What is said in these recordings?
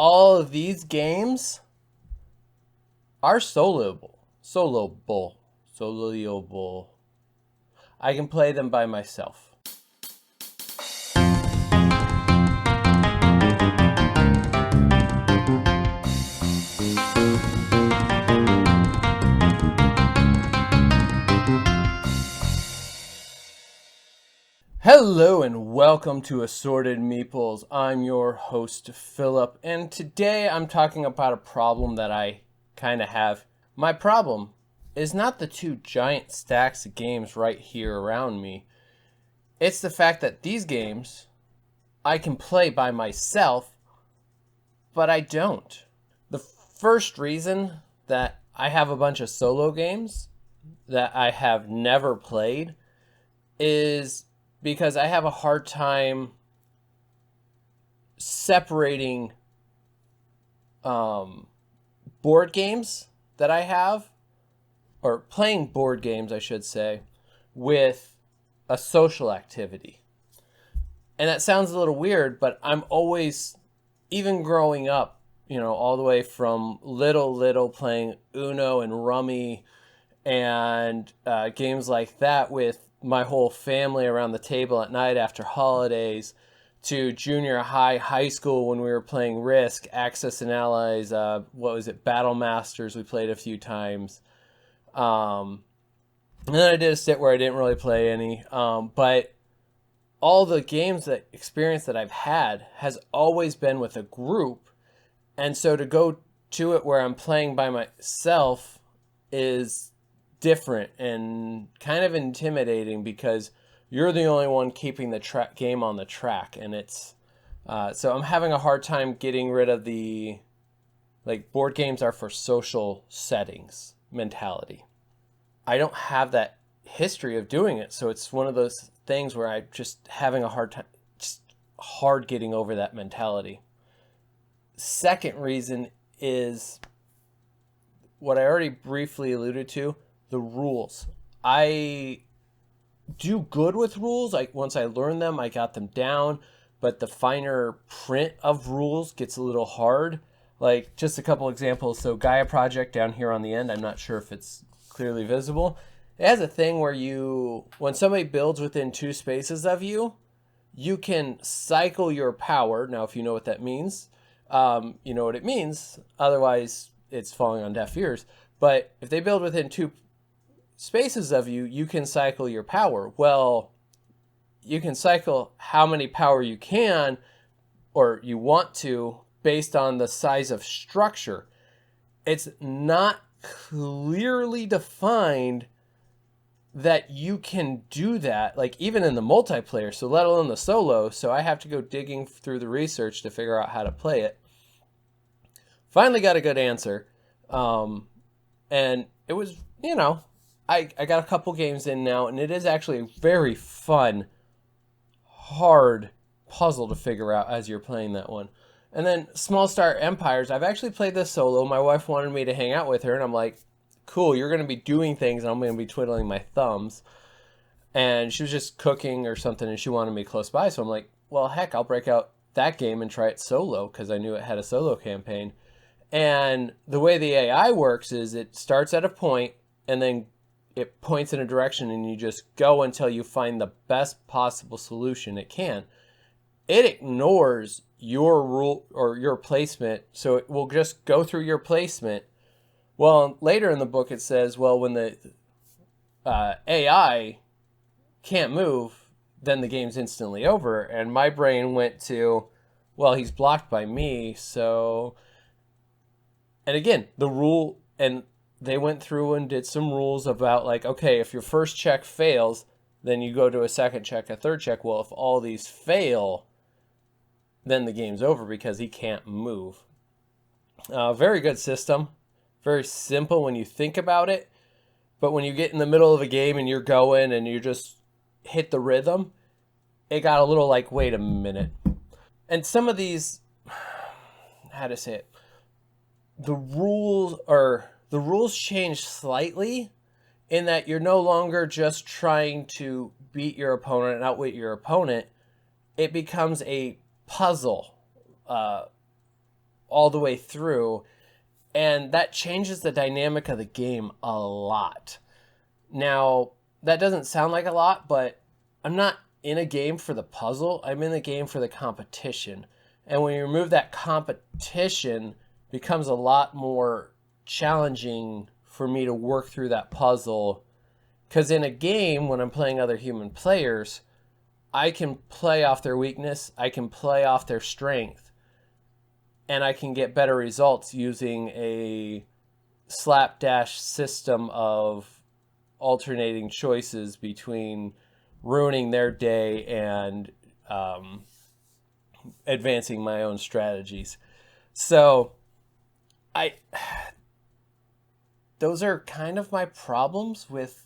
all of these games are soloable. Soloable. Soloable. I can play them by myself. Hello and welcome to Assorted Meeples. I'm your host, Phillip, and today I'm talking about a problem that I kind of have. My problem is not the two giant stacks of games right here around me. It's the fact that these games I can play by myself, but I don't. The first reason that I have a bunch of solo games that I have never played is because I have a hard time separating board games that I have, or playing board games, I should say, with a social activity. And that sounds a little weird, but I'm always, even growing up, all the way from little playing Uno and Rummy and games like that with my whole family around the table at night after holidays, to junior high school when we were playing Risk, Axis and Allies, Battle Masters we played a few times. And then I did a stint where I didn't really play any. But all the experience that I've had has always been with a group. And so to go to it where I'm playing by myself is different and kind of intimidating because you're the only one keeping the game on the track, and it's so I'm having a hard time getting rid of the board games are for social settings mentality. I don't have that history of doing it, so it's one of those things where I'm just having a hard time, just hard getting over that mentality. Second reason is what I already briefly alluded to, the rules. I do good with rules. Once I learn them, I got them down, but the finer print of rules gets a little hard. Just a couple examples. So Gaia Project down here on the end, I'm not sure if it's clearly visible. It has a thing where when somebody builds within 2 spaces of you, you can cycle your power. Now, if you know what that means, you know what it means. Otherwise, it's falling on deaf ears. But if they build within 2 spaces of you, you can cycle your power. Well, you can cycle how many power you can or you want to based on the size of structure. It's not clearly defined that you can do that, even in the multiplayer, so let alone the solo. So I have to go digging through the research to figure out how to play it. Finally got a good answer. And it was, I got a couple games in now, and it is actually a very fun, hard puzzle to figure out as you're playing that one. And then Small Star Empires, I've actually played this solo. My wife wanted me to hang out with her, and I'm like, cool, you're going to be doing things, and I'm going to be twiddling my thumbs. And she was just cooking or something, and she wanted me close by, so I'm like, well, heck, I'll break out that game and try it solo, because I knew it had a solo campaign. And the way the AI works is it starts at a point, and then it points in a direction, and you just go until you find the best possible solution it can. It ignores your rule or your placement, so it will just go through your placement. Well, later in the book it says, well, when the AI can't move, then the game's instantly over. And my brain went to, well, he's blocked by me, so... And again, the rule, and they went through and did some rules about okay, if your first check fails, then you go to a second check, a third check. Well, if all these fail, then the game's over because he can't move. Very good system. Very simple when you think about it. But when you get in the middle of a game and you're going and you just hit the rhythm, it got a little wait a minute. And some of these, how to say it, the rules change slightly in that you're no longer just trying to beat your opponent and outwit your opponent. It becomes a puzzle all the way through, and that changes the dynamic of the game a lot. Now, that doesn't sound like a lot, but I'm not in a game for the puzzle. I'm in the game for the competition. And when you remove that competition, it becomes a lot more challenging for me to work through that puzzle. Because in a game, when I'm playing other human players, I can play off their weakness, I can play off their strength, and I can get better results using a slapdash system of alternating choices between ruining their day and advancing my own strategies. So those are kind of my problems with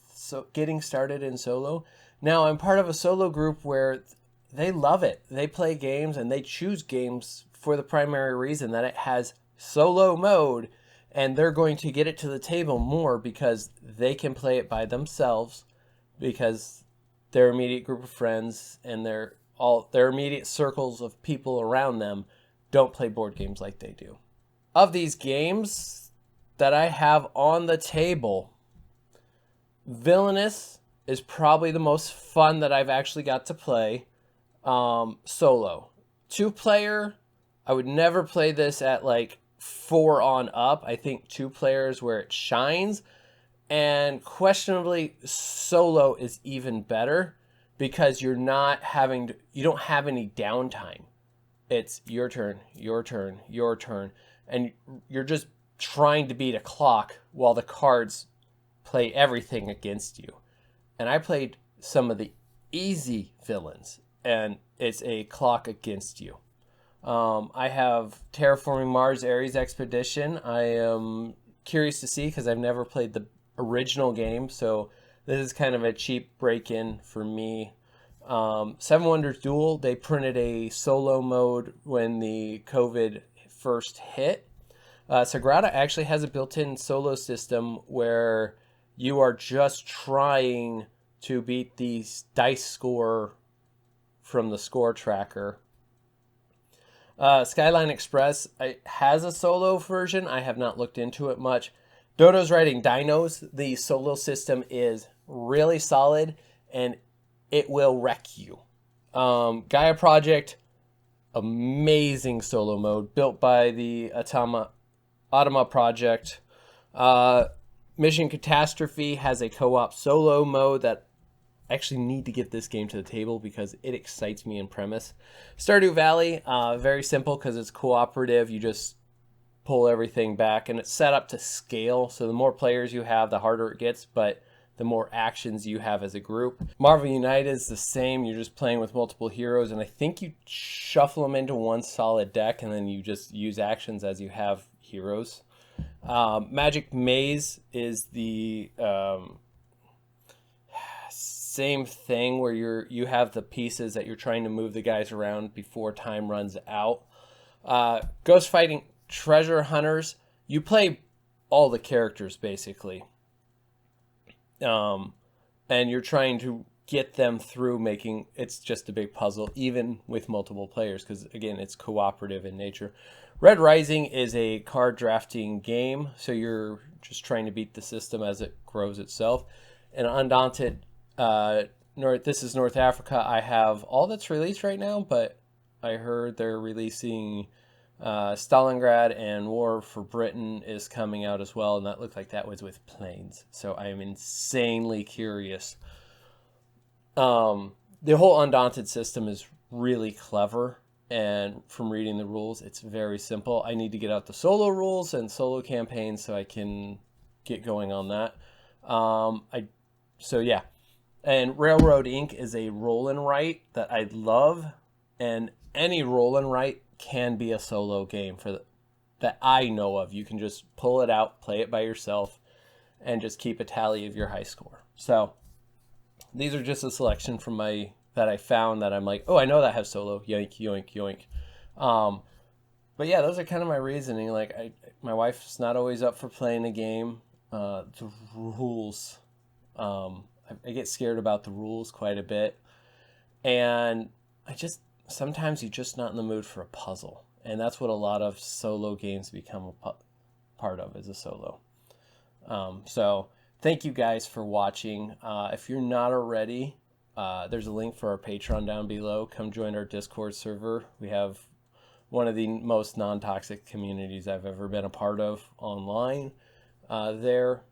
getting started in solo. Now, I'm part of a solo group where they love it. They play games and they choose games for the primary reason that it has solo mode, and they're going to get it to the table more because they can play it by themselves, because their immediate group of friends and their immediate circles of people around them don't play board games like they do. Of these games that I have on the table, Villainous is probably the most fun that I've actually got to play solo. 2-player, I would never play this at like 4 on up. I think 2 players where it shines. And questionably, solo is even better because you don't have any downtime. It's your turn, your turn, your turn. And you're just trying to beat a clock while the cards play everything against you. And I played some of the easy villains, and it's a clock against you. I have Terraforming Mars Ares Expedition. I am curious to see because I've never played the original game, so this is kind of a cheap break-in for me. Seven Wonders Duel, they printed a solo mode when the COVID first hit. Sagrada actually has a built-in solo system where you are just trying to beat the dice score from the score tracker. Skyline Express has a solo version. I have not looked into it much. Dodo's Riding Dinos, the solo system is really solid, and it will wreck you. Gaia Project, amazing solo mode, built by the Automa Project. Mission Catastrophe has a co-op solo mode that I actually need to get this game to the table because it excites me in premise. Stardew Valley, very simple because it's cooperative. You just pull everything back, and it's set up to scale. So the more players you have, the harder it gets, but the more actions you have as a group. Marvel United is the same. You're just playing with multiple heroes, and I think you shuffle them into one solid deck, and then you just use actions as you have heroes. Magic Maze is the same thing where you have the pieces that you're trying to move the guys around before time runs out. Ghost Fighting Treasure Hunters, you play all the characters basically, and you're trying to get them through making it's just a big puzzle even with multiple players because again it's cooperative in nature. Red Rising is a card drafting game, so you're just trying to beat the system as it grows itself. And Undaunted, this is North Africa. I have all that's released right now, but I heard they're releasing Stalingrad, and War for Britain is coming out as well, and that looked like that was with planes. So I am insanely curious. The whole Undaunted system is really clever, and from reading the rules, it's very simple. I need to get out the solo rules and solo campaigns so I can get going on that. So yeah. And Railroad Inc. is a roll and write that I love, and any roll and write can be a solo game that I know of. You can just pull it out, play it by yourself, and just keep a tally of your high score. So these are just a selection from that I found that I'm like, oh, I know that has solo. Yoink, yoink, yoink. But yeah, those are kind of my reasoning. Like, my wife's not always up for playing a game. The rules, I get scared about the rules quite a bit, and sometimes you're just not in the mood for a puzzle. And that's what a lot of solo games become a part of, is a solo. So thank you guys for watching. If you're not already, there's a link for our Patreon down below. Come join our Discord server. We have one of the most non-toxic communities I've ever been a part of online there,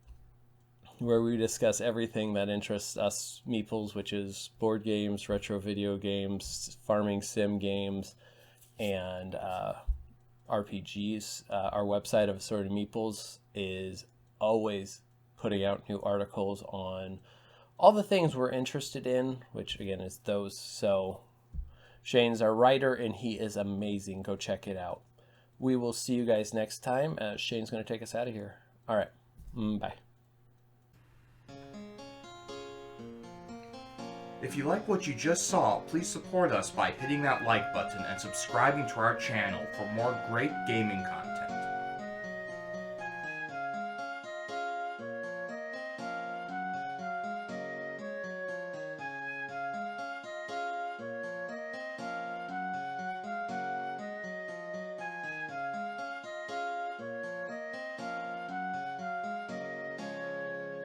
where we discuss everything that interests us Meeples, which is board games, retro video games, farming sim games, and RPGs. Our website of Assorted Meeples is always putting out new articles on all the things we're interested in, which again is those. So Shane's our writer, and he is amazing. Go check it out. We will see you guys next time. Shane's going to take us out of here. All right. Bye. If you like what you just saw, please support us by hitting that like button and subscribing to our channel for more great gaming content.